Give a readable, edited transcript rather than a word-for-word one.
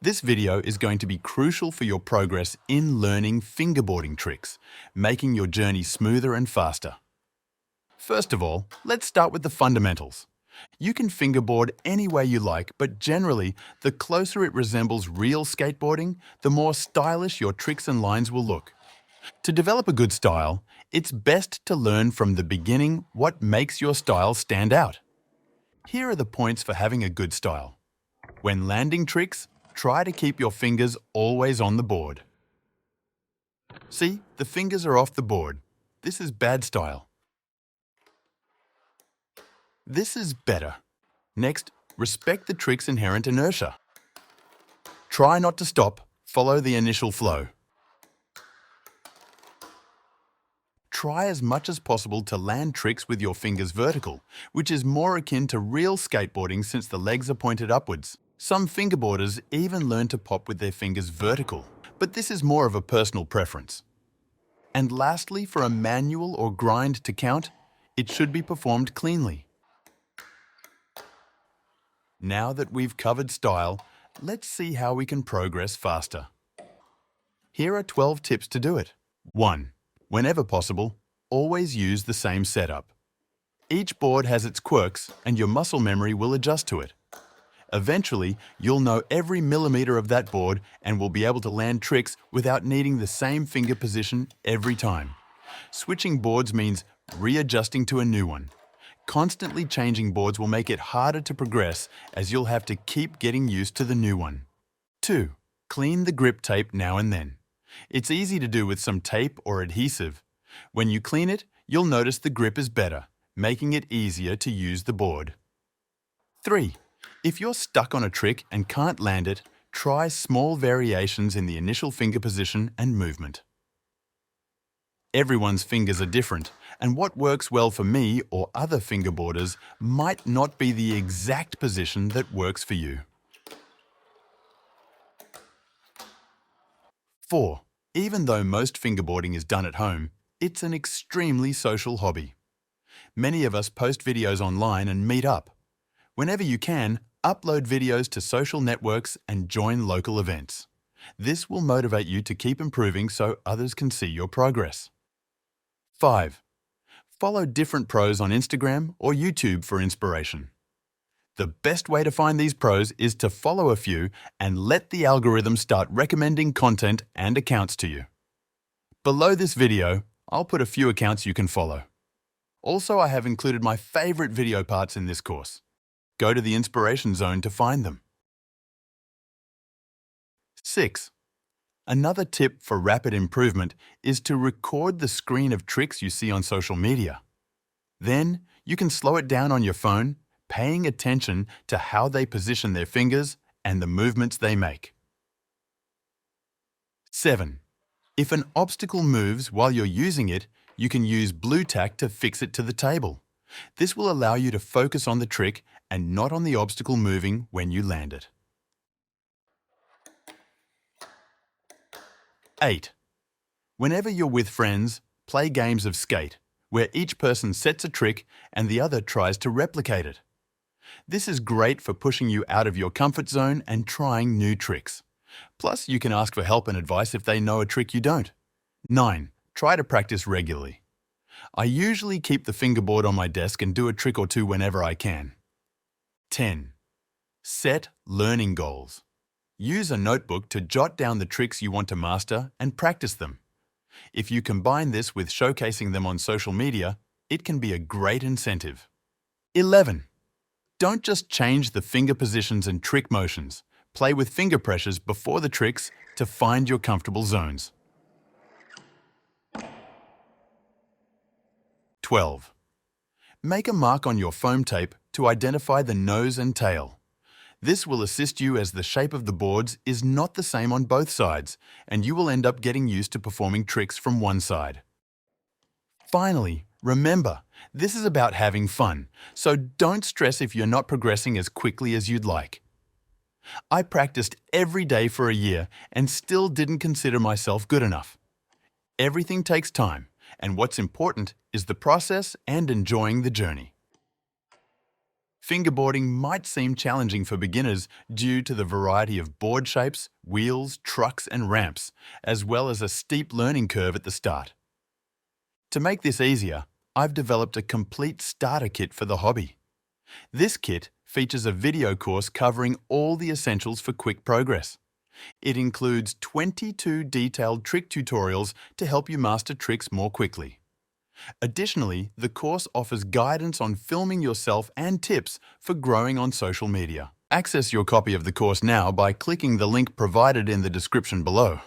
This video is going to be crucial for your progress in learning fingerboarding tricks, making your journey smoother and faster. First of all, let's start with the fundamentals. You can fingerboard any way you like, but generally, the closer it resembles real skateboarding, the more stylish your tricks and lines will look. To develop a good style, it's best to learn from the beginning what makes your style stand out. Here are the points for having a good style. When landing tricks, try to keep your fingers always on the board. See, the fingers are off the board. This is bad style. This is better. Next, respect the trick's inherent inertia. Try not to stop, follow the initial flow. Try as much as possible to land tricks with your fingers vertical, which is more akin to real skateboarding since the legs are pointed upwards. Some fingerboarders even learn to pop with their fingers vertical, but this is more of a personal preference. And lastly, for a manual or grind to count, it should be performed cleanly. Now that we've covered style, let's see how we can progress faster. Here are 12 tips to do it. 1. Whenever possible, always use the same setup. Each board has its quirks, and your muscle memory will adjust to it. Eventually, you'll know every millimeter of that board and will be able to land tricks without needing the same finger position every time. Switching boards means readjusting to a new one. Constantly changing boards will make it harder to progress as you'll have to keep getting used to the new one. 2. Clean the grip tape now and then. It's easy to do with some tape or adhesive. When you clean it, you'll notice the grip is better, making it easier to use the board. 3. If you're stuck on a trick and can't land it, try small variations in the initial finger position and movement. Everyone's fingers are different, and what works well for me or other fingerboarders might not be the exact position that works for you. 4. Even though most fingerboarding is done at home, it's an extremely social hobby. Many of us post videos online and meet up. Whenever you can, upload videos to social networks and join local events. This will motivate you to keep improving so others can see your progress. 5. Follow different pros on Instagram or YouTube for inspiration. The best way to find these pros is to follow a few and let the algorithm start recommending content and accounts to you. Below this video, I'll put a few accounts you can follow. Also, I have included my favorite video parts in this course. Go to the inspiration zone to find them. 6. Another tip for rapid improvement is to record the screen of tricks you see on social media. Then, you can slow it down on your phone, paying attention to how they position their fingers and the movements they make. 7. If an obstacle moves while you're using it, you can use blue tack to fix it to the table. This will allow you to focus on the trick and not on the obstacle moving when you land it. 8. Whenever you're with friends, play games of skate, where each person sets a trick and the other tries to replicate it. This is great for pushing you out of your comfort zone and trying new tricks. Plus, you can ask for help and advice if they know a trick you don't. 9. Try to practice regularly. I usually keep the fingerboard on my desk and do a trick or two whenever I can. 10. Set learning goals. Use a notebook to jot down the tricks you want to master and practice them. If you combine this with showcasing them on social media, it can be a great incentive. 11. Don't just change the finger positions and trick motions. Play with finger pressures before the tricks to find your comfortable zones. 12. Make a mark on your foam tape to identify the nose and tail. This will assist you as the shape of the boards is not the same on both sides, and you will end up getting used to performing tricks from one side. Finally, remember, this is about having fun, so don't stress if you're not progressing as quickly as you'd like. I practiced every day for a year and still didn't consider myself good enough. Everything takes time, and what's important is the process and enjoying the journey. Fingerboarding might seem challenging for beginners due to the variety of board shapes, wheels, trucks and ramps, as well as a steep learning curve at the start. To make this easier, I've developed a complete starter kit for the hobby. This kit features a video course covering all the essentials for quick progress. It includes 22 detailed trick tutorials to help you master tricks more quickly. Additionally, the course offers guidance on filming yourself and tips for growing on social media. Access your copy of the course now by clicking the link provided in the description below.